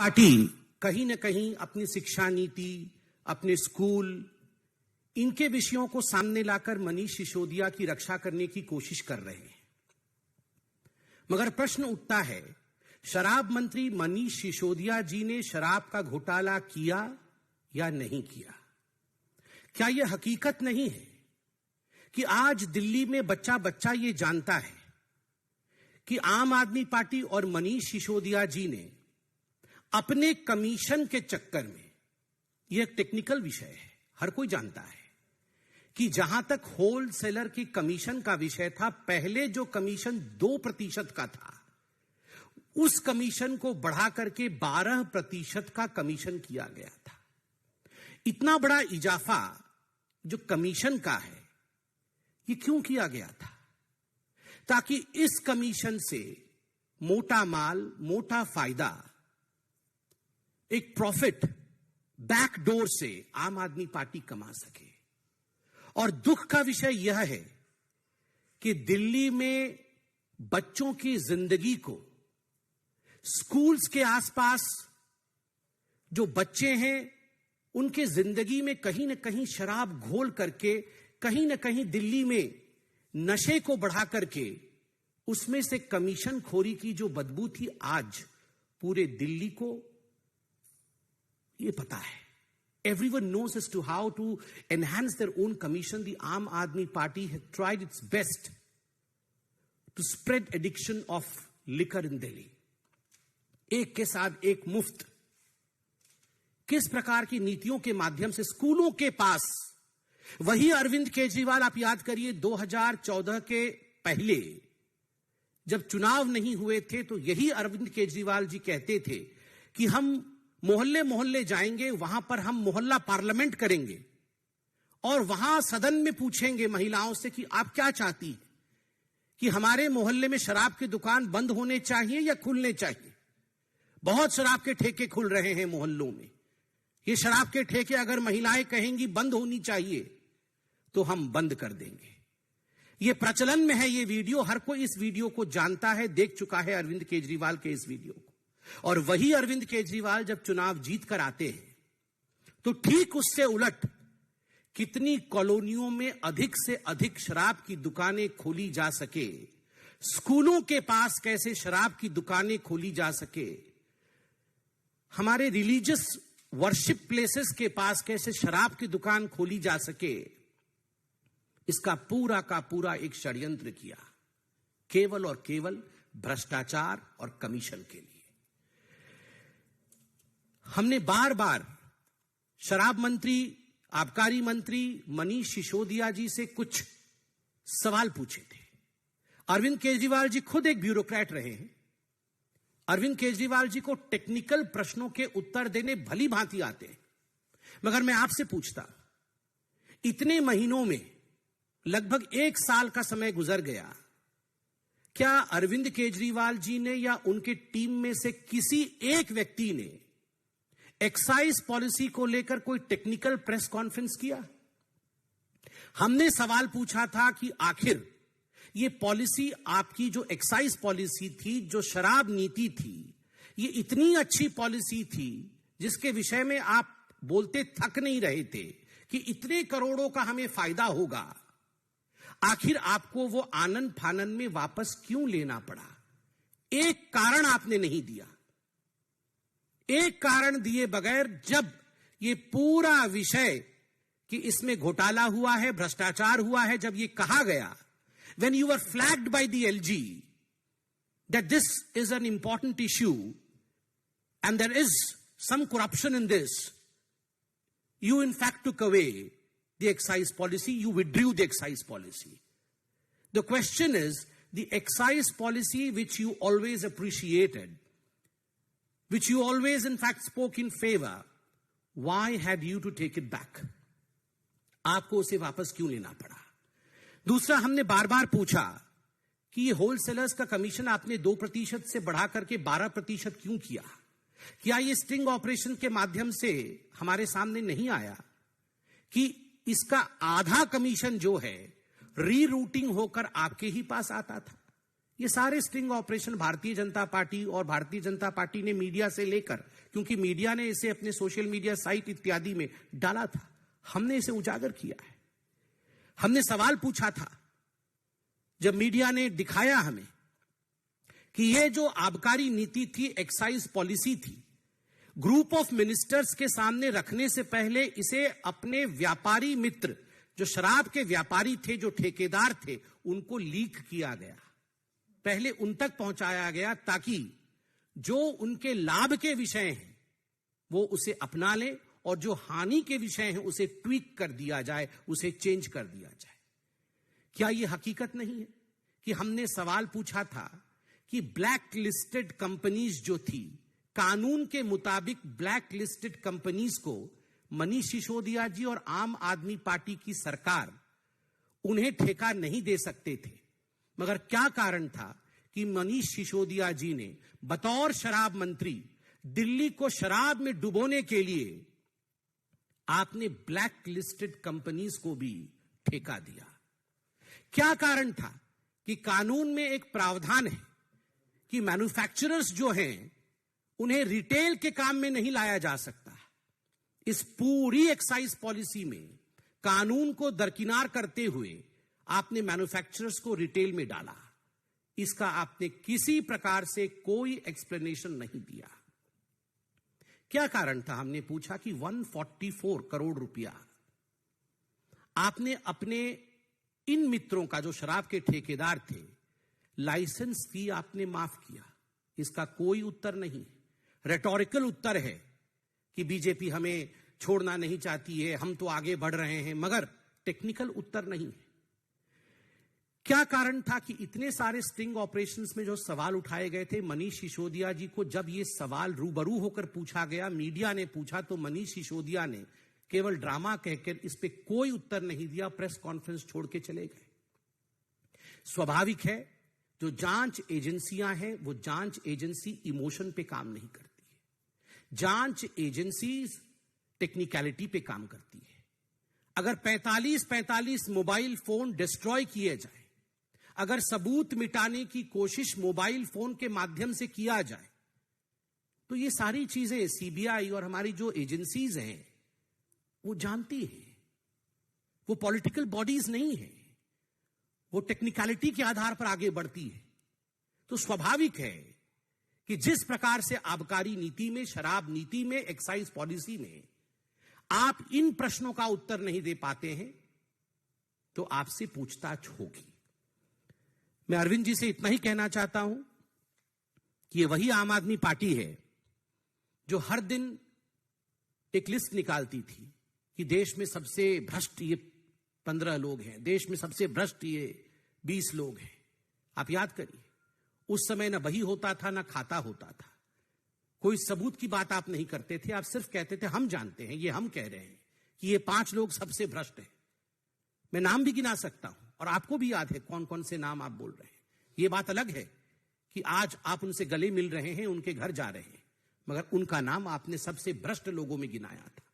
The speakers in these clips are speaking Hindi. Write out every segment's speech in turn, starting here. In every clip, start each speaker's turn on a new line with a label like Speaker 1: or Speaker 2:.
Speaker 1: पार्टी कहीं न कहीं अपनी शिक्षा नीति, अपने स्कूल, इनके विषयों को सामने लाकर मनीष सिसोदिया की रक्षा करने की कोशिश कर रहे हैं। मगर प्रश्न उठता है, शराब मंत्री मनीष सिसोदिया जी ने शराब का घोटाला किया या नहीं किया? क्या यह हकीकत नहीं है कि आज दिल्ली में बच्चा बच्चा ये जानता है कि आम आदमी पार्टी और मनीष सिसोदिया जी ने अपने कमीशन के चक्कर में, यह एक टेक्निकल विषय है, हर कोई जानता है कि जहां तक होलसेलर की कमीशन का विषय था, पहले जो कमीशन 2% का था, उस कमीशन को बढ़ा करके 12% का कमीशन किया गया था। इतना बड़ा इजाफा जो कमीशन का है, ये क्यों किया गया था? ताकि इस कमीशन से मोटा माल, मोटा फायदा, एक प्रॉफिट बैकडोर से आम आदमी पार्टी कमा सके। और दुख का विषय यह है कि दिल्ली में बच्चों की जिंदगी को, स्कूल्स के आसपास जो बच्चे हैं, उनके जिंदगी में कहीं ना कहीं शराब घोल करके, कहीं ना कहीं दिल्ली में नशे को बढ़ा करके, उसमें से कमीशन खोरी की जो बदबू थी, आज पूरे दिल्ली को ये पता है। Everyone knows as to how to enhance their own commission. The Aam Aadmi Party has tried its best to spread addiction of liquor in Delhi. एक के साथ एक मुफ्त, किस प्रकार की नीतियों के माध्यम से स्कूलों के पास, वही अरविंद केजरीवाल, आप याद करिए 2014 के पहले जब चुनाव नहीं हुए थे, तो यही अरविंद केजरीवाल जी कहते थे कि हम मोहल्ले मोहल्ले जाएंगे, वहां पर हम मोहल्ला पार्लियामेंट करेंगे और वहां सदन में पूछेंगे महिलाओं से कि आप क्या चाहती हैं, कि हमारे मोहल्ले में शराब की दुकान बंद होने चाहिए या खुलने चाहिए? बहुत शराब के ठेके खुल रहे हैं मोहल्लों में। ये शराब के ठेके अगर महिलाएं कहेंगी बंद होनी चाहिए तो हम बंद कर देंगे। ये प्रचलन में है ये वीडियो, हर कोई इस वीडियो को जानता है, देख चुका है अरविंद केजरीवाल के इस वीडियो को। और वही अरविंद केजरीवाल जब चुनाव जीत कर आते हैं, तो ठीक उससे उलट कितनी कॉलोनियों में अधिक से अधिक शराब की दुकानें खोली जा सके, स्कूलों के पास कैसे शराब की दुकानें खोली जा सके, हमारे रिलीजियस वर्शिप प्लेसेस के पास कैसे शराब की दुकान खोली जा सके, इसका पूरा का पूरा एक षड्यंत्र किया, केवल और केवल भ्रष्टाचार और कमीशन के लिए। हमने बार बार शराब मंत्री, आबकारी मंत्री मनीष सिसोदिया जी से कुछ सवाल पूछे थे। अरविंद केजरीवाल जी खुद एक ब्यूरोक्रेट रहे हैं। अरविंद केजरीवाल जी को टेक्निकल प्रश्नों के उत्तर देने भली भांति आते हैं। मगर मैं आपसे पूछता, इतने महीनों में लगभग 1 साल का समय गुजर गया, क्या अरविंद केजरीवाल जी ने या उनके टीम में से किसी एक व्यक्ति ने एक्साइज पॉलिसी को लेकर कोई टेक्निकल प्रेस कॉन्फ्रेंस किया? हमने सवाल पूछा था कि आखिर ये पॉलिसी, आपकी जो एक्साइज पॉलिसी थी, जो शराब नीति थी, ये इतनी अच्छी पॉलिसी थी जिसके विषय में आप बोलते थक नहीं रहे थे कि इतने करोड़ों का हमें फायदा होगा, आखिर आपको वो आनन फानन में वापस क्यों लेना पड़ा? एक कारण आपने नहीं दिया। एक कारण दिए बगैर जब ये पूरा विषय कि इसमें घोटाला हुआ है, भ्रष्टाचार हुआ है, जब ये कहा गया, when you were flagged by the LG that this is an important issue and there is some corruption in this, you in fact took away the excise policy, you withdrew the excise policy. The question is, the excise policy which you always appreciated, which you always in fact spoke in favor, why had you to take it back? आपको उसे वापस क्यों लेना पड़ा? दूसरा, हमने बार बार पूछा कि ये होलसेलर्स का कमीशन आपने 2% से बढ़ा करके 12% क्यों किया? क्या ये स्टिंग ऑपरेशन के माध्यम से हमारे सामने नहीं आया कि इसका आधा कमीशन जो है रीरूटिंग होकर आपके ही पास आता था? ये सारे sting operation Bharatiya Janata party और भारतीय जनता पार्टी ने मीडिया से लेकर क्योंकि मीडिया ने इसे अपने सोशल मीडिया साइट इत्यादि में डाला था। हमने इसे उजागर किया है। हमने सवाल पूछा था जब मीडिया ने दिखाया हमें कि यह जो आबकारी नीति थी, एक्साइज पॉलिसी थी, ग्रुप ऑफ मिनिस्टर्स के सामने रखने से पहले इसे अपने व्यापारी मित्र, जो शराब के व्यापारी थे, जो ठेकेदार थे, उनको लीक किया गया। पहले उन तक पहुंचाया गया ताकि जो उनके लाभ के विषय हैं वो उसे अपना लें और जो हानि के विषय हैं उसे ट्वीक कर दिया जाए, उसे चेंज कर दिया जाए। क्या यह हकीकत नहीं है कि हमने सवाल पूछा था कि ब्लैक लिस्टेड कंपनीज जो थी, कानून के मुताबिक ब्लैक लिस्टेड कंपनीज को मनीष सिसोदिया जी और आम आदमी पार्टी की सरकार उन्हें ठेका नहीं दे सकते थे, मगर क्या कारण था कि मनीष सिसोदिया जी ने बतौर शराब मंत्री दिल्ली को शराब में डुबोने के लिए आपने ब्लैक लिस्टेड कंपनीज को भी ठेका दिया। क्या कारण था कि कानून में एक प्रावधान है कि मैन्युफैक्चरर्स जो हैं उन्हें रिटेल के काम में नहीं लाया जा सकता। इस पूरी एक्साइज पॉलिसी में कानून को दरकिनार करते हुए आपने मैन्युफैक्चरर्स को रिटेल में डाला। इसका आपने किसी प्रकार से कोई एक्सप्लेनेशन नहीं दिया। क्या कारण था? हमने पूछा कि 144 करोड़ रुपया आपने अपने इन मित्रों का, जो शराब के ठेकेदार थे, लाइसेंस फी आपने माफ किया। इसका कोई उत्तर नहीं। रेटोरिकल उत्तर है कि बीजेपी हमें छोड़ना नहीं चाहती है, हम तो आगे बढ़ रहे हैं, मगर टेक्निकल उत्तर नहीं है। क्या कारण था कि इतने सारे स्टिंग ऑपरेशंस में जो सवाल उठाए गए थे, मनीष सिसोदिया जी को जब ये सवाल रूबरू होकर पूछा गया, मीडिया ने पूछा, तो मनीष सिसोदिया ने केवल ड्रामा कहकर इस पे कोई उत्तर नहीं दिया, प्रेस कॉन्फ्रेंस छोड़ के चले गए। स्वाभाविक है, जो जांच एजेंसियां हैं वो जांच एजेंसी इमोशन पे काम नहीं करती है। जांच एजेंसी टेक्निकलिटी पे काम करती है। अगर 45 मोबाइल फोन डिस्ट्रॉय किए जाए, अगर सबूत मिटाने की कोशिश मोबाइल फोन के माध्यम से किया जाए, तो ये सारी चीजें सीबीआई और हमारी जो एजेंसीज हैं वो जानती हैं। वो पॉलिटिकल बॉडीज नहीं है, वो टेक्निकलिटी के आधार पर आगे बढ़ती है। तो स्वाभाविक है कि जिस प्रकार से आबकारी नीति में, शराब नीति में, एक्साइज पॉलिसी में आप इन प्रश्नों का उत्तर नहीं दे पाते हैं, तो आपसे पूछताछ होगी। मैं अरविंद जी से इतना ही कहना चाहता हूं कि ये वही आम आदमी पार्टी है जो हर दिन एक लिस्ट निकालती थी कि देश में सबसे भ्रष्ट ये 15 लोग हैं, देश में सबसे भ्रष्ट ये 20 लोग हैं। आप याद करिए, उस समय ना बही होता था, ना खाता होता था। कोई सबूत की बात आप नहीं करते थे, आप सिर्फ कहते थे हम जानते हैं, ये हम कह रहे हैं कि ये 5 लोग सबसे भ्रष्ट हैं। मैं नाम भी गिना सकता हूं और आपको भी याद है कौन कौन से नाम आप बोल रहे हैं। ये बात अलग है कि आज आप उनसे गले मिल रहे हैं, उनके घर जा रहे हैं, मगर उनका नाम आपने सबसे भ्रष्ट लोगों में गिनाया था।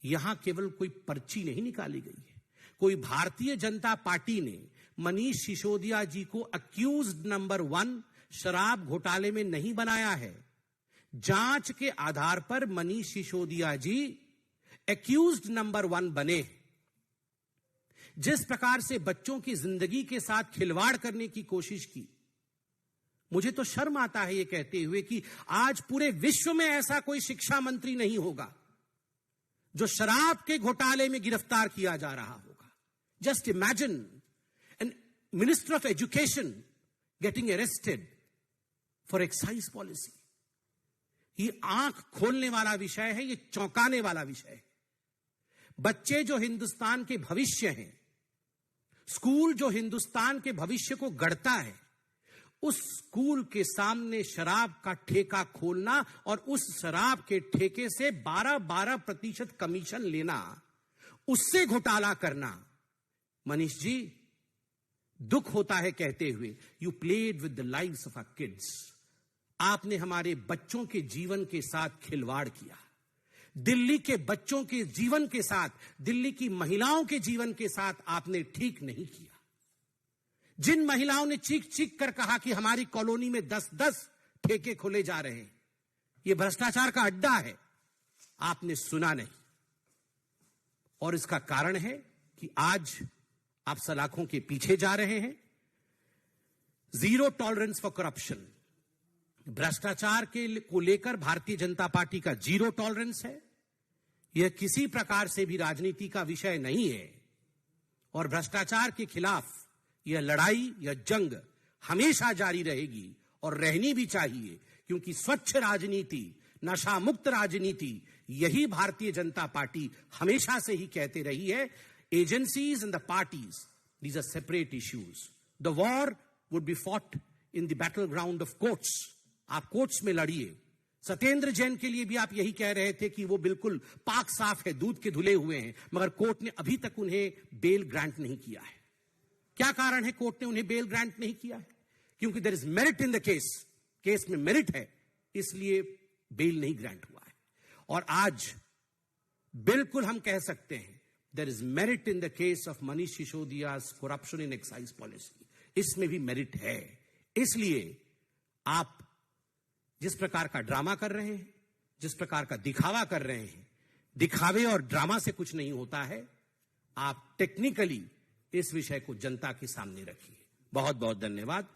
Speaker 1: यहां केवल कोई पर्ची नहीं निकाली गई है, कोई भारतीय जनता पार्टी ने मनीष सिसोदिया जी को अक्यूज्ड नंबर 1 शराब घोटाले में नहीं बनाया है। जांच के आधार पर मनीष सिसोदिया जी अक्यूज्ड नंबर 1 बने। जिस प्रकार से बच्चों की जिंदगी के साथ खिलवाड़ करने की कोशिश की, मुझे तो शर्म आता है ये कहते हुए कि आज पूरे विश्व में ऐसा कोई शिक्षा मंत्री नहीं होगा जो शराब के घोटाले में गिरफ्तार किया जा रहा होगा। Just imagine an minister of education getting arrested for excise policy. ये आंख खोलने वाला विषय है, ये चौंकाने वाला विषय है। बच्चे जो हिंदुस्तान के भविष्य हैं, स्कूल जो हिंदुस्तान के भविष्य को गढ़ता है, उस स्कूल के सामने शराब का ठेका खोलना और उस शराब के ठेके से 12% कमीशन लेना, उससे घोटाला करना। मनीष जी, दुख होता है कहते हुए, you played with the lives of our kids. आपने हमारे बच्चों के जीवन के साथ खिलवाड़ किया। दिल्ली के बच्चों के जीवन के साथ, दिल्ली की महिलाओं के जीवन के साथ आपने ठीक नहीं किया। जिन महिलाओं ने चीख चीख कर कहा कि हमारी कॉलोनी में 10-10 ठेके खोले जा रहे हैं, ये भ्रष्टाचार का अड्डा है, आपने सुना नहीं। और इसका कारण है कि आज आप सलाखों के पीछे जा रहे हैं। जीरो टॉलरेंस फॉर करप्शन, भ्रष्टाचार को लेकर भारतीय जनता पार्टी का जीरो टॉलरेंस है। यह किसी प्रकार से भी राजनीति का विषय नहीं है और भ्रष्टाचार के खिलाफ यह लड़ाई, यह जंग हमेशा जारी रहेगी और रहनी भी चाहिए, क्योंकि स्वच्छ राजनीति, नशा मुक्त राजनीति, यही भारतीय जनता पार्टी हमेशा से ही कहते रही है। Agencies and the parties, these are separate issues. The war would be fought in the battle ground of courts. आप कोर्ट्स में लड़िए। सत्येंद्र जैन के लिए भी आप यही कह रहे थे कि वो बिल्कुल पाक साफ है, दूध के धुले हुए हैं, मगर कोर्ट ने अभी तक उन्हें बेल ग्रांट नहीं किया है। क्या कारण है कोर्ट ने उन्हें बेल ग्रांट नहीं किया है? क्योंकि there is merit in the case में मेरिट है, इसलिए बेल नहीं ग्रांट हुआ है। और आज बिल्कुल हम कह सकते हैं there is merit in the case of Manish Sisodia's corruption in excise policy, इसमें भी मेरिट है। इसलिए आप जिस प्रकार का ड्रामा कर रहे हैं, जिस प्रकार का दिखावा कर रहे हैं, दिखावे और ड्रामा से कुछ नहीं होता है। आप टेक्निकली इस विषय को जनता के सामने रखिए। बहुत बहुत धन्यवाद।